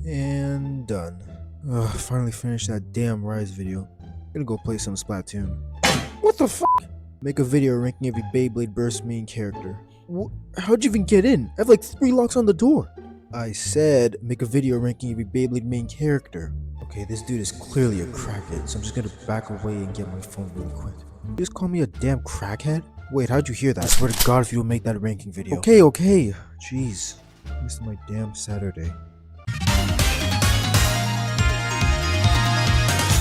And done. Finally finished that damn Rise video. Gonna go play some Splatoon. What the fuck? Make a video ranking every Beyblade Burst main character. How'd you even get in? I have like 3 locks on the door. I said make a video ranking every Beyblade main character. Okay, this dude is clearly a crackhead, so I'm just gonna back away and get my phone really quick. You just call me a damn crackhead? Wait, how'd you hear that? I swear to God if you don't make that ranking video. Okay. Jeez. This is my damn Saturday.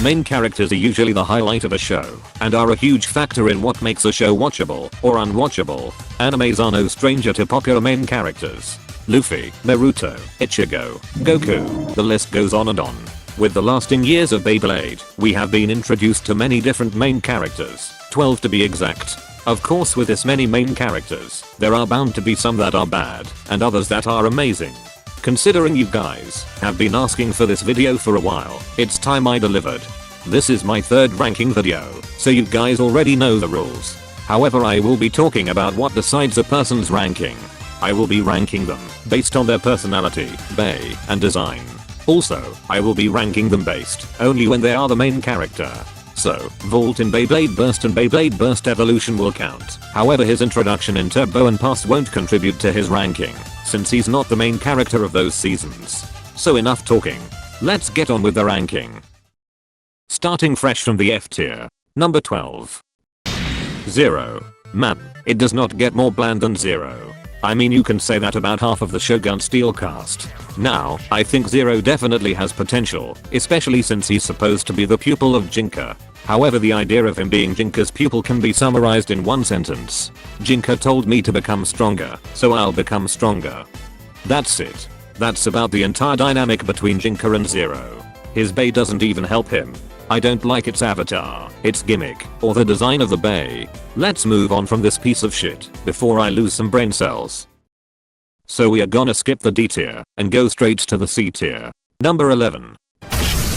Main characters are usually the highlight of a show, and are a huge factor in what makes a show watchable or unwatchable. Animes are no stranger to popular main characters. Luffy, Naruto, Ichigo, Goku, the list goes on and on. With the lasting years of Beyblade, we have been introduced to many different main characters, 12 to be exact. Of course, with this many main characters, there are bound to be some that are bad, and others that are amazing. Considering you guys have been asking for this video for a while, it's time I delivered. This is my 3rd ranking video, so you guys already know the rules. However, I will be talking about what decides a person's ranking. I will be ranking them based on their personality, bay, and design. Also, I will be ranking them based only when they are the main character. So, Vault in Beyblade Burst and Beyblade Burst Evolution will count. However, his introduction in Turbo and Past won't contribute to his ranking, since he's not the main character of those seasons. So enough talking. Let's get on with the ranking. Starting fresh from the F tier. Number 12. Zero. Man, it does not get more bland than Zero. I mean, you can say that about half of the Shogun Steel cast. Now, I think Zero definitely has potential, especially since he's supposed to be the pupil of Jinka. However, the idea of him being Jinka's pupil can be summarized in one sentence. Jinka told me to become stronger, so I'll become stronger. That's it. That's about the entire dynamic between Jinka and Zero. His bay doesn't even help him. I don't like its avatar, its gimmick, or the design of the bay. Let's move on from this piece of shit before I lose some brain cells. So we are gonna skip the D tier and go straight to the C tier. Number 11.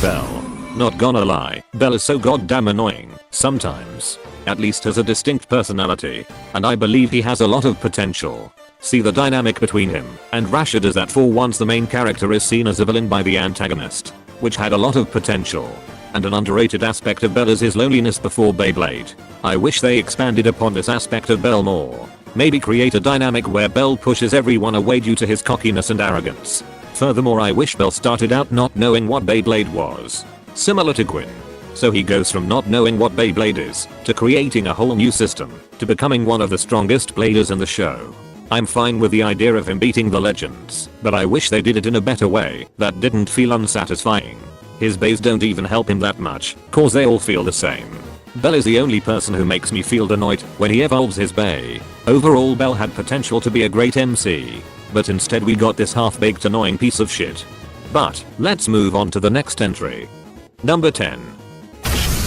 Bell. Not gonna lie, Bell is so goddamn annoying, sometimes. At least has a distinct personality, and I believe he has a lot of potential. See, the dynamic between him and Rashid is that for once the main character is seen as a villain by the antagonist, which had a lot of potential. And an underrated aspect of Bell is his loneliness before Beyblade. I wish they expanded upon this aspect of Bell more. Maybe create a dynamic where Bell pushes everyone away due to his cockiness and arrogance. Furthermore, I wish Bell started out not knowing what Beyblade was. Similar to Gwyn. So he goes from not knowing what Beyblade is, to creating a whole new system, to becoming one of the strongest bladers in the show. I'm fine with the idea of him beating the legends, but I wish they did it in a better way that didn't feel unsatisfying. His bays don't even help him that much, cause they all feel the same. Bell is the only person who makes me feel annoyed when he evolves his bay. Overall, Bell had potential to be a great MC, but instead we got this half-baked annoying piece of shit. But, let's move on to the next entry. Number 10.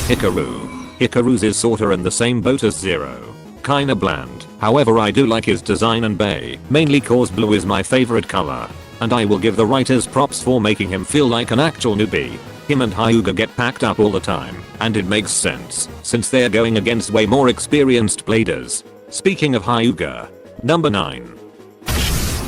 Hikaru. Hikaru's is sorta in the same boat as Zero. Kinda bland, however I do like his design and bay, mainly cause blue is my favorite color. And I will give the writers props for making him feel like an actual newbie. Him and Hyuga get packed up all the time, and it makes sense, since they're going against way more experienced bladers. Speaking of Hyuga. Number 9.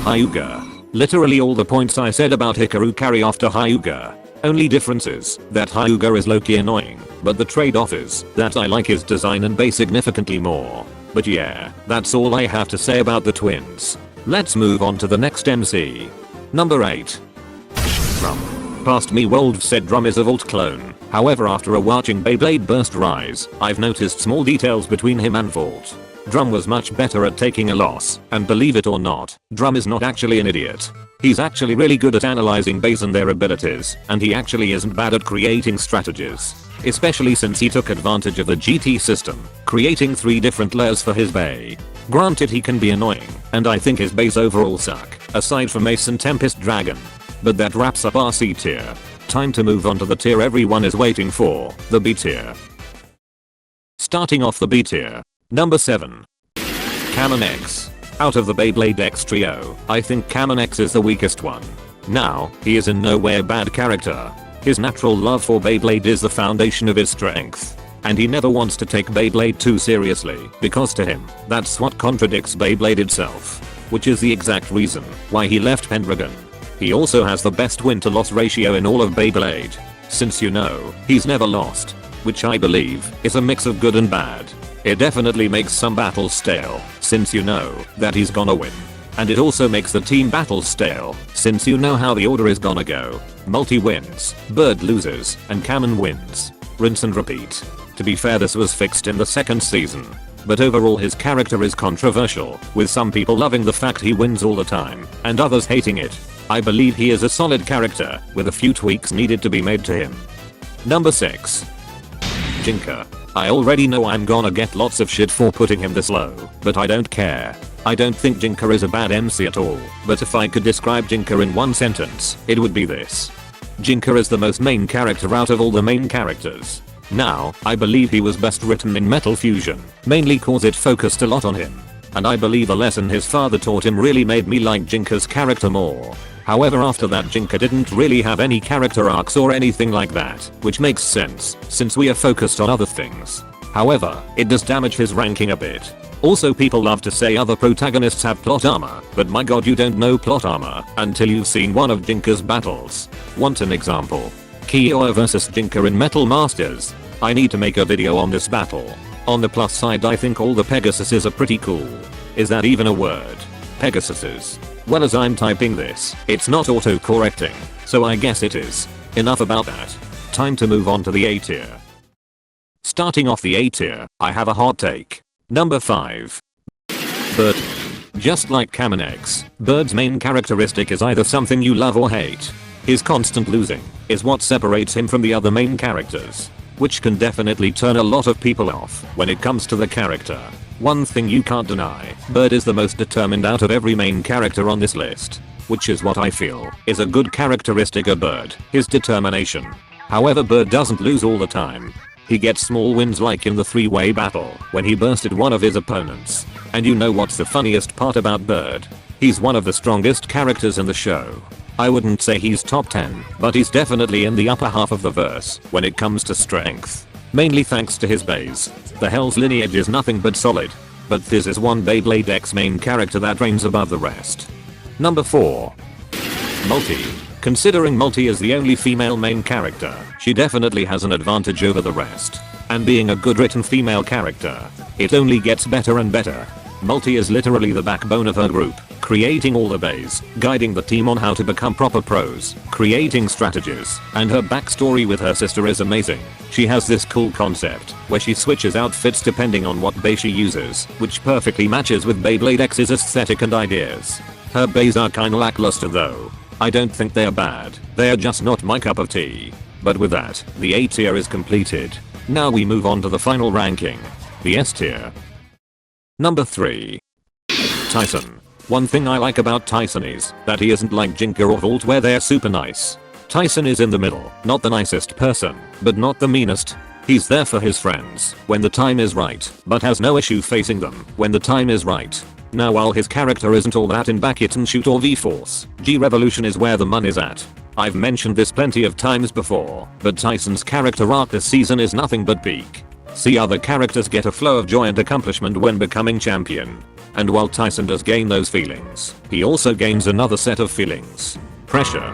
Hyuga. Literally all the points I said about Hikaru carry off to Hyuga. Only difference is that Hyuga is low-key annoying, but the trade-off is that I like his design and bay significantly more. But yeah, that's all I have to say about the twins. Let's move on to the next MC. Number 8. Drum. Past me Wolf said Drum is a Vault clone. However, after watching Beyblade Burst Rise, I've noticed small details between him and Vault. Drum was much better at taking a loss, and believe it or not, Drum is not actually an idiot. He's actually really good at analyzing bays and their abilities, and he actually isn't bad at creating strategies. Especially since he took advantage of the GT system, creating 3 different layers for his bay. Granted, he can be annoying, and I think his bays overall suck, aside from Ace and Tempest Dragon. But that wraps up our C tier. Time to move on to the tier everyone is waiting for, the B tier. Starting off the B tier. Number 7. Kamen X. Out of the Beyblade X trio, I think Kamen X is the weakest one. Now, he is in no way a bad character. His natural love for Beyblade is the foundation of his strength. And he never wants to take Beyblade too seriously, because to him, that's what contradicts Beyblade itself. Which is the exact reason why he left Pendragon. He also has the best win to loss ratio in all of Beyblade. Since he's never lost. Which I believe is a mix of good and bad. It definitely makes some battles stale, since that he's gonna win. And it also makes the team battles stale, since how the order is gonna go. Multi wins, Bird loses, and Kamen wins. Rinse and repeat. To be fair, this was fixed in the second season. But overall his character is controversial, with some people loving the fact he wins all the time, and others hating it. I believe he is a solid character, with a few tweaks needed to be made to him. Number 6. Jinka. I already know I'm gonna get lots of shit for putting him this low, but I don't care. I don't think Jinka is a bad MC at all, but if I could describe Jinka in one sentence, it would be this. Jinka is the most main character out of all the main characters. Now, I believe he was best written in Metal Fusion, mainly cause it focused a lot on him. And I believe a lesson his father taught him really made me like Jinka's character more. However, after that Jinka didn't really have any character arcs or anything like that, which makes sense, since we are focused on other things. However, it does damage his ranking a bit. Also, people love to say other protagonists have plot armor, but my god, you don't know plot armor until you've seen one of Jinka's battles. Want an example? Kyoa vs Jinka in Metal Masters. I need to make a video on this battle. On the plus side, I think all the Pegasuses are pretty cool. Is that even a word? Pegasuses. Well, as I'm typing this, it's not auto-correcting, so I guess it is. Enough about that. Time to move on to the A tier. Starting off the A tier, I have a hot take. Number 5. Bird. Just like Kamen X, Bird's main characteristic is either something you love or hate. His constant losing is what separates him from the other main characters, which can definitely turn a lot of people off when it comes to the character. One thing you can't deny, Bird is the most determined out of every main character on this list, which is what I feel is a good characteristic of Bird, his determination. However, Bird doesn't lose all the time. He gets small wins, like in the 3-way battle when he bursted one of his opponents. And you know what's the funniest part about Bird? He's one of the strongest characters in the show. I wouldn't say he's top 10, but he's definitely in the upper half of the verse when it comes to strength. Mainly thanks to his base. The Hell's lineage is nothing but solid. But this is one Beyblade X main character that reigns above the rest. Number 4. Multi. Considering Multi is the only female main character, she definitely has an advantage over the rest. And being a good written female character, it only gets better and better. Multi is literally the backbone of her group, creating all the bays, guiding the team on how to become proper pros, creating strategies, and her backstory with her sister is amazing. She has this cool concept where she switches outfits depending on what bay she uses, which perfectly matches with Beyblade X's aesthetic and ideas. Her bays are kinda lackluster though. I don't think they're bad, they're just not my cup of tea. But with that, the A tier is completed. Now we move on to the final ranking, the S tier. Number 3. Tyson. One thing I like about Tyson is that he isn't like Jinka or Vault where they're super nice. Tyson is in the middle, not the nicest person, but not the meanest. He's there for his friends when the time is right, but has no issue facing them when the time is right. Now, while his character isn't all that in Back It and Shoot or V-Force, G-Revolution is where the money's at. I've mentioned this plenty of times before, but Tyson's character arc this season is nothing but peak. See other characters get a flow of joy and accomplishment when becoming champion. And while Tyson does gain those feelings, he also gains another set of feelings. Pressure.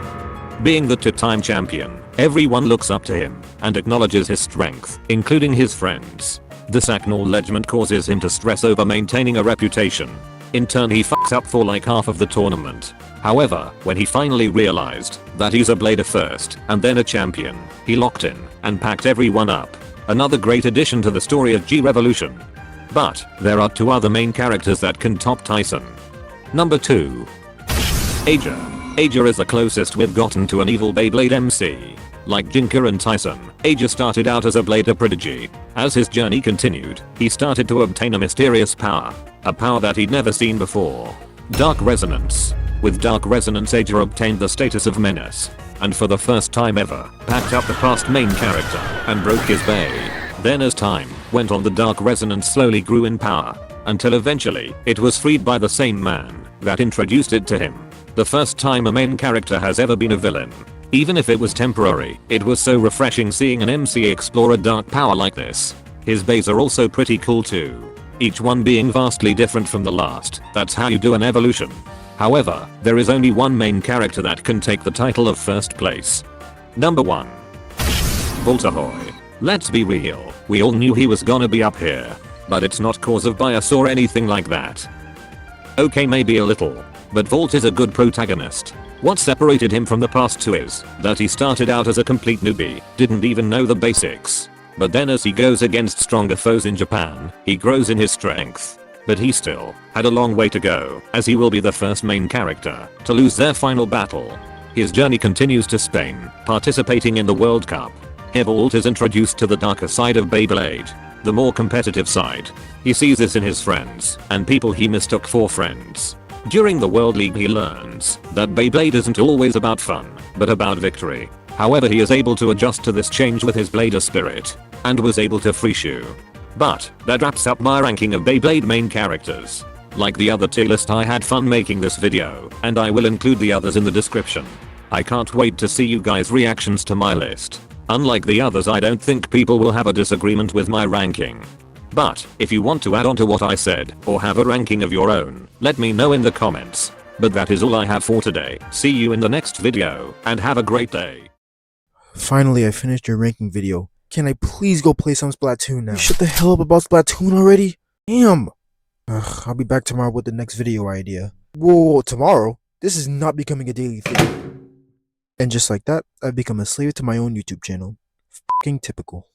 Being the two-time champion, everyone looks up to him and acknowledges his strength, including his friends. This acknowledgement causes him to stress over maintaining a reputation. In turn, he fucks up for like half of the tournament. However, when he finally realized that he's a blader first and then a champion, he locked in and packed everyone up. Another great addition to the story of G-Revolution. But there are 2 other main characters that can top Tyson. Number 2. Aja. Aja is the closest we've gotten to an evil Beyblade MC. Like Jinka and Tyson, Aja started out as a blader prodigy. As his journey continued, he started to obtain a mysterious power. A power that he'd never seen before. Dark Resonance. With Dark Resonance, Aja obtained the status of menace. And for the first time ever, packed up the past main character and broke his bay. Then as time went on, the Dark Resonance slowly grew in power, until eventually it was freed by the same man that introduced it to him. The first time a main character has ever been a villain. Even if it was temporary, it was so refreshing seeing an MC explore a dark power like this. His bays are also pretty cool too, each one being vastly different from the last. That's how you do an evolution. However, there is only one main character that can take the title of first place. Number 1. Voltahoy. Let's be real, we all knew he was gonna be up here. But it's not cause of bias or anything like that. Okay, maybe a little. But Volt is a good protagonist. What separated him from the past two is that he started out as a complete newbie, didn't even know the basics. But then as he goes against stronger foes in Japan, he grows in his strength. But he still had a long way to go, as he will be the first main character to lose their final battle. His journey continues to Spain, participating in the World Cup. Here Volt is introduced to the darker side of Beyblade, the more competitive side. He sees this in his friends and people he mistook for friends. During the World League he learns that Beyblade isn't always about fun, but about victory. However, he is able to adjust to this change with his blader spirit, and was able to free Shu. But that wraps up my ranking of Beyblade main characters. Like the other tier list, I had fun making this video, and I will include the others in the description. I can't wait to see you guys' reactions to my list. Unlike the others, I don't think people will have a disagreement with my ranking. But if you want to add on to what I said or have a ranking of your own, let me know in the comments. But that is all I have for today. See you in the next video and have a great day. Finally, I finished your ranking video. Can I please go play some Splatoon now? Shut the hell up about Splatoon already? Damn! Ugh, I'll be back tomorrow with the next video idea. Whoa, tomorrow? This is not becoming a daily thing. And just like that, I've become a slave to my own YouTube channel. Fucking typical.